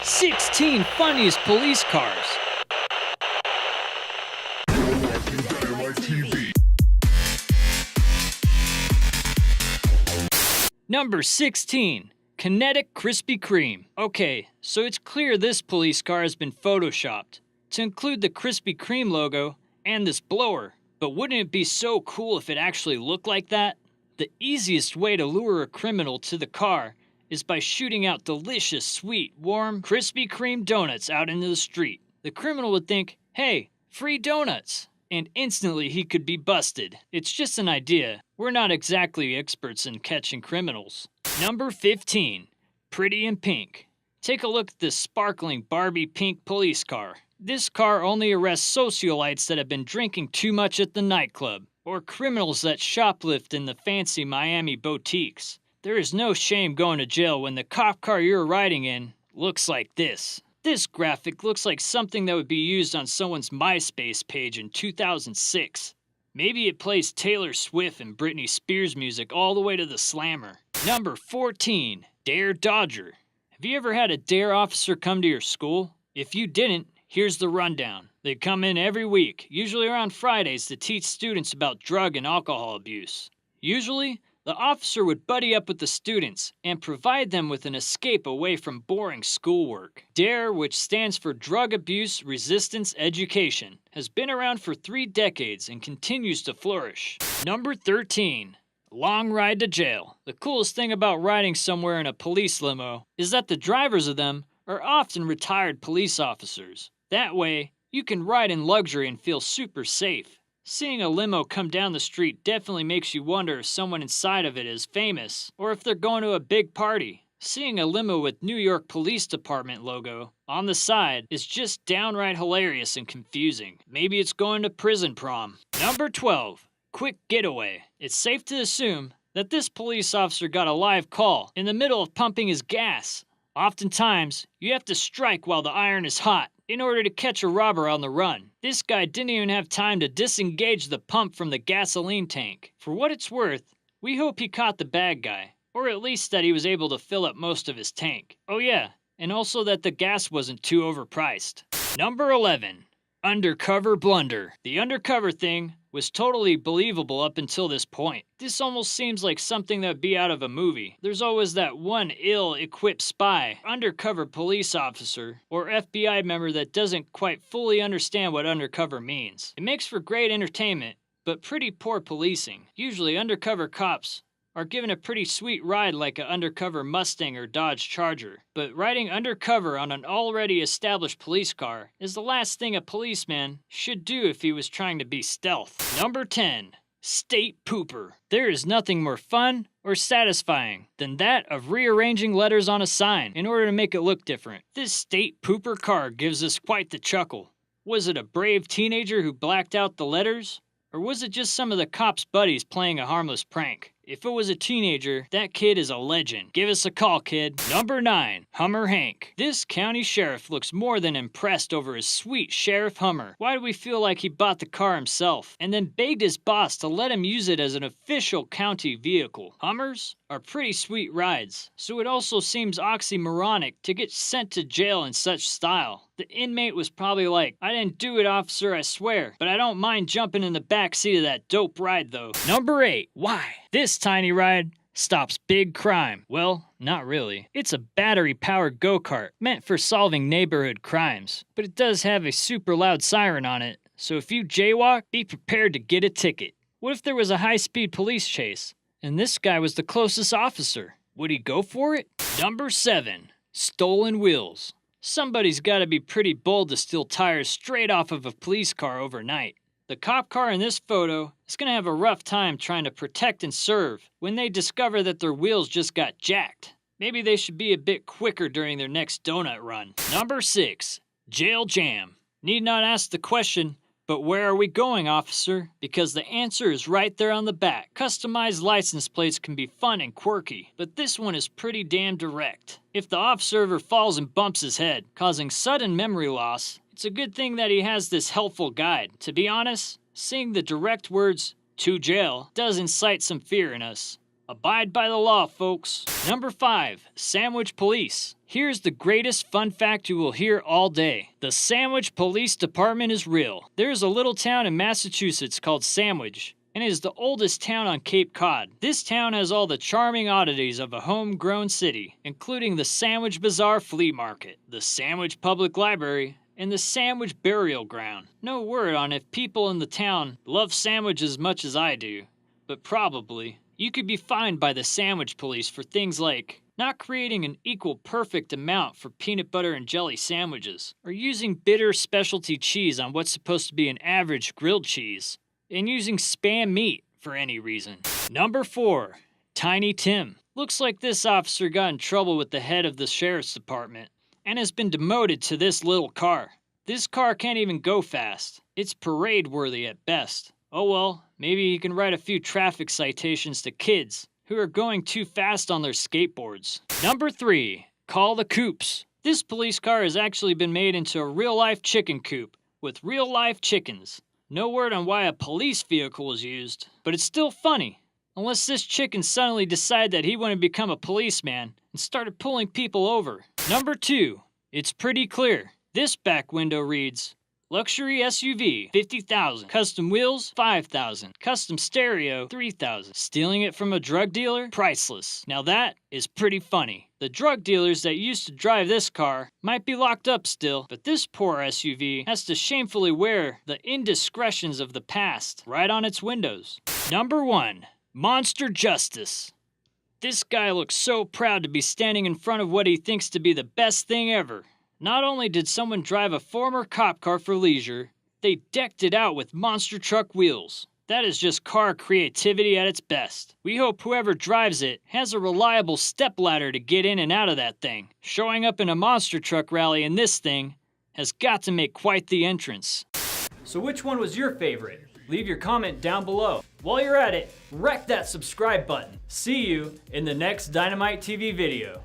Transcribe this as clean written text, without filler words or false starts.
16 funniest police cars. Number 16. KineticKrispy Kreme. Okay, so it's clear this police car has been photoshopped to include the Krispy Kreme logo and this blower. But wouldn't it be so cool if it actually looked like that? The easiest way to lure a criminal to the car is by shooting out delicious, sweet, warm Krispy Kreme donuts out into the street. The criminal would think, hey, free donuts, and instantly he could be busted. It's just an idea. We're not exactly experts in catching criminals. Number 15. Pretty in pink. Take a look at this sparkling Barbie pink police car. This car only arrests socialites that have been drinking too much at the nightclub, or criminals that shoplift in the fancy Miami boutiques. There is no shame going to jail when the cop car you're riding in looks like this. This graphic looks like something that would be used on someone's MySpace page in 2006. Maybe it plays Taylor Swift and Britney Spears music all the way to the slammer. Number 14. Dare Dodger. Have you ever had a dare officer come to your school? If you didn't, here's the rundown. They come in every week, usually around Fridays, to teach students about drug and alcohol abuse. Usually, the officer would buddy up with the students and provide them with an escape away from boring schoolwork. DARE, which stands for Drug Abuse Resistance Education, has been around for 3 decades and continues to flourish. Number 13. Long ride to jail. The coolest thing about riding somewhere in a police limo is that the drivers of them are often retired police officers. That way, you can ride in luxury and feel super safe. Seeing a limo come down the street definitely makes you wonder if someone inside of it is famous, or if they're going to a big party. Seeing a limo with New York Police Department logo on the side is just downright hilarious and confusing. Maybe it's going to prison prom. Number 12. Quick Getaway. It's safe to assume that this police officer got a live call in the middle of pumping his gas. Oftentimes, you have to strike while the iron is hot in order to catch a robber on the run. This guy didn't even have time to disengage the pump from the gasoline tank. For what it's worth, we hope he caught the bad guy, or at least that he was able to fill up most of his tank. Oh yeah, and also that the gas wasn't too overpriced. Number 11. Undercover Blunder. The undercover thing was totally believable up until this point. This almost seems like something that would be out of a movie. There's always that one ill-equipped spy, undercover police officer, or FBI member that doesn't quite fully understand what undercover means. It makes for great entertainment, but pretty poor policing. Usually undercover cops are given a pretty sweet ride like an undercover Mustang or Dodge Charger. But riding undercover on an already established police car is the last thing a policeman should do if he was trying to be stealth. Number 10. State Pooper. There is nothing more fun or satisfying than that of rearranging letters on a sign in order to make it look different. This State Pooper car gives us quite the chuckle. Was it a brave teenager who blacked out the letters? Or was it just some of the cops' buddies playing a harmless prank? If it was a teenager, that kid is a legend. Give us a call, kid. Number 9. Hummer Hank. This county sheriff looks more than impressed over his sweet Sheriff Hummer. Why do we feel like he bought the car himself and then begged his boss to let him use it as an official county vehicle? Hummers are pretty sweet rides, so it also seems oxymoronic to get sent to jail in such style. The inmate was probably like, I didn't do it, officer, I swear, but I don't mind jumping in the back seat of that dope ride though. Number 8. Why? This tiny ride stops big crime. Well, not really. It's a battery-powered go-kart meant for solving neighborhood crimes, but it does have a super loud siren on it, so if you jaywalk, be prepared to get a ticket. What if there was a high-speed police chase, and this guy was the closest officer? Would he go for it? Number 7. Stolen wheels. Somebody's gotta be pretty bold to steal tires straight off of a police car overnight. The cop car in this photo is gonna have a rough time trying to protect and serve when they discover that their wheels just got jacked. Maybe they should be a bit quicker during their next donut run. Number 6. Jail Jam. Need not ask the question, but where are we going, officer? Because the answer is right there on the back. Customized license plates can be fun and quirky, but this one is pretty damn direct. If the officer ever falls and bumps his head, causing sudden memory loss, it's a good thing that he has this helpful guide. To be honest, seeing the direct words, "to jail," does incite some fear in us. Abide by the law, folks. Number 5, Sandwich Police. Here's the greatest fun fact you will hear all day. The Sandwich Police Department is real. There's a little town in Massachusetts called Sandwich, and is the oldest town on Cape Cod. This town has all the charming oddities of a homegrown city, including the Sandwich Bazaar Flea Market, the Sandwich Public Library, and the Sandwich Burial Ground. No word on if people in the town love sandwiches as much as I do, but probably. You could be fined by the Sandwich Police for things like not creating an equal perfect amount for peanut butter and jelly sandwiches, or using bitter specialty cheese on what's supposed to be an average grilled cheese, and using Spam meat for any reason. Number 4, Tiny Tim. Looks like this officer got in trouble with the head of the sheriff's department and has been demoted to this little car. This car can't even go fast. It's parade worthy at best. Oh well, maybe he can write a few traffic citations to kids who are going too fast on their skateboards. Number 3, Call the Coops. This police car has actually been made into a real-life chicken coop with real-life chickens. No word on why a police vehicle was used, but it's still funny. Unless this chicken suddenly decided that he wanted to become a policeman and started pulling people over. Number 2, it's pretty clear. This back window reads, Luxury SUV, $50,000. Custom wheels, $5,000. Custom stereo, $3,000. Stealing it from a drug dealer? Priceless. Now that is pretty funny. The drug dealers that used to drive this car might be locked up still, but this poor SUV has to shamefully wear the indiscretions of the past right on its windows. Number 1, Monster Justice. This guy looks so proud to be standing in front of what he thinks to be the best thing ever. Not only did someone drive a former cop car for leisure, they decked it out with monster truck wheels. That is just car creativity at its best. We hope whoever drives it has a reliable stepladder to get in and out of that thing. Showing up in a monster truck rally in this thing has got to make quite the entrance. So which one was your favorite? Leave your comment down below. While you're at it, wreck that subscribe button. See you in the next Dynamite TV video.